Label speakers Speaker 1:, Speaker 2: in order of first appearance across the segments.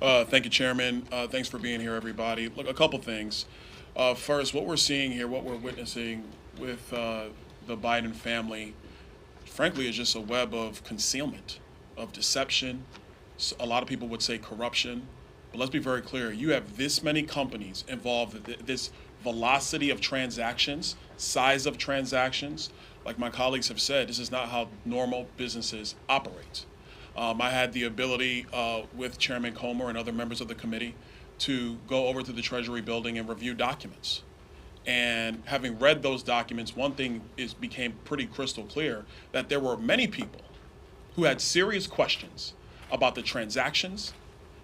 Speaker 1: Thank you, Chairman. Thanks for being here, everybody. Look, a couple things. First, what we're seeing here, what we're witnessing with the Biden family, frankly, is just a web of concealment, of deception. A lot of people would say corruption. But let's be very clear. You have this many companies involved, this velocity of transactions, size of transactions. Like my colleagues have said, this is not how normal businesses operate. I had the ability with Chairman Comer and other members of the committee to go over to the Treasury building and review documents. And having read those documents, one thing became pretty crystal clear, that there were many people who had serious questions about the transactions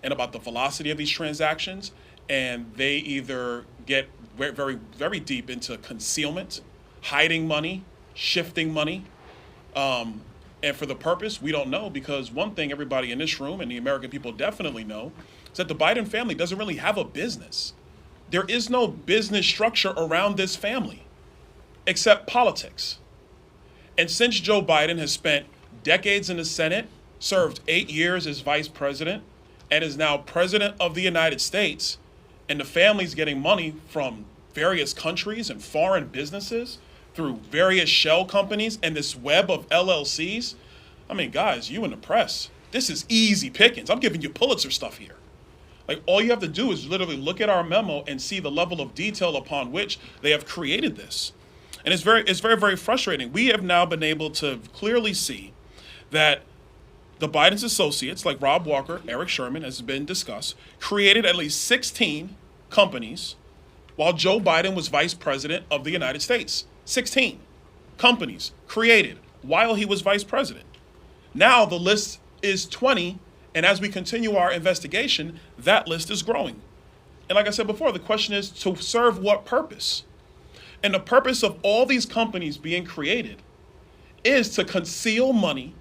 Speaker 1: and about the velocity of these transactions, and they either get very, very deep into concealment, hiding money, shifting money, and for the purpose, we don't know, because one thing everybody in this room and the American people definitely know is that the Biden family doesn't really have a business. There is no business structure around this family except politics. And since Joe Biden has spent decades in the Senate, served 8 years as vice president, and is now president of the United States, and the family's getting money from various countries and foreign businesses through various shell companies and this web of LLCs. I mean, guys, you in the press, this is easy pickings. I'm giving you Pulitzer stuff here. Like, all you have to do is literally look at our memo and see the level of detail upon which they have created this. And it's very, very frustrating. We have now been able to clearly see that the Biden's associates, like Rob Walker, Eric Sherman, as has been discussed, created at least 16 companies while Joe Biden was vice president of the United States. 16 companies created while he was vice president. Now the list is 20, and as we continue our investigation, that list is growing. And like I said before, the question is, to serve what purpose? And the purpose of all these companies being created is to conceal money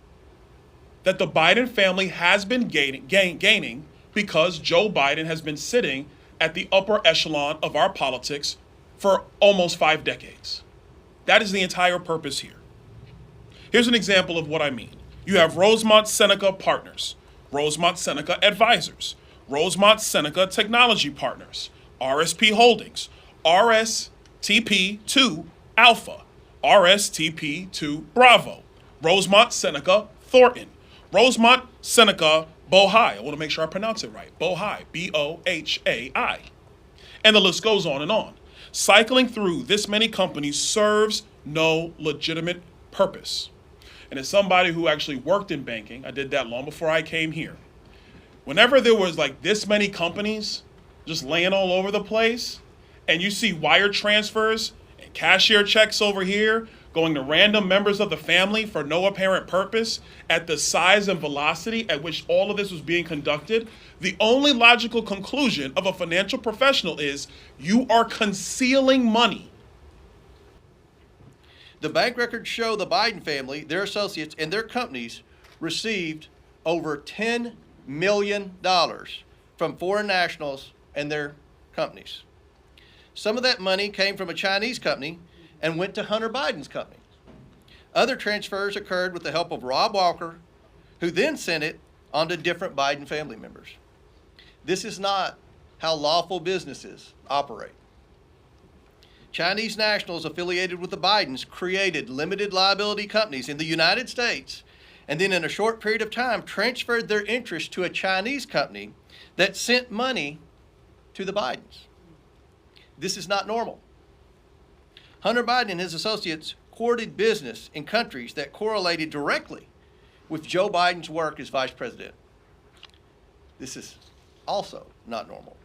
Speaker 1: that the Biden family has been gaining because Joe Biden has been sitting at the upper echelon of our politics for almost 5 decades. That is the entire purpose here. Here's an example of what I mean. You have Rosemont Seneca Partners, Rosemont Seneca Advisors, Rosemont Seneca Technology Partners, RSP Holdings, RSTP2 Alpha, RSTP2 Bravo, Rosemont Seneca Thornton, Rosemont Seneca Bohai. I want to make sure I pronounce it right. Bohai, B-O-H-A-I. And the list goes on and on. Cycling through this many companies serves no legitimate purpose. And as somebody who actually worked in banking, I did that long before I came here. Whenever there was like this many companies just laying all over the place, and you see wire transfers and cashier checks over here going to random members of the family for no apparent purpose at the size and velocity at which all of this was being conducted, the only logical conclusion of a financial professional is you are concealing money.
Speaker 2: The bank records show the Biden family, their associates, and their companies received over $10 million from foreign nationals and their companies. Some of that money came from a Chinese company and went to Hunter Biden's company. Other transfers occurred with the help of Rob Walker, who then sent it on to different Biden family members. This is not how lawful businesses operate. Chinese nationals affiliated with the Bidens created limited liability companies in the United States, and then in a short period of time transferred their interest to a Chinese company that sent money to the Bidens. This is not normal. Hunter Biden and his associates courted business in countries that correlated directly with Joe Biden's work as vice president. This is also not normal.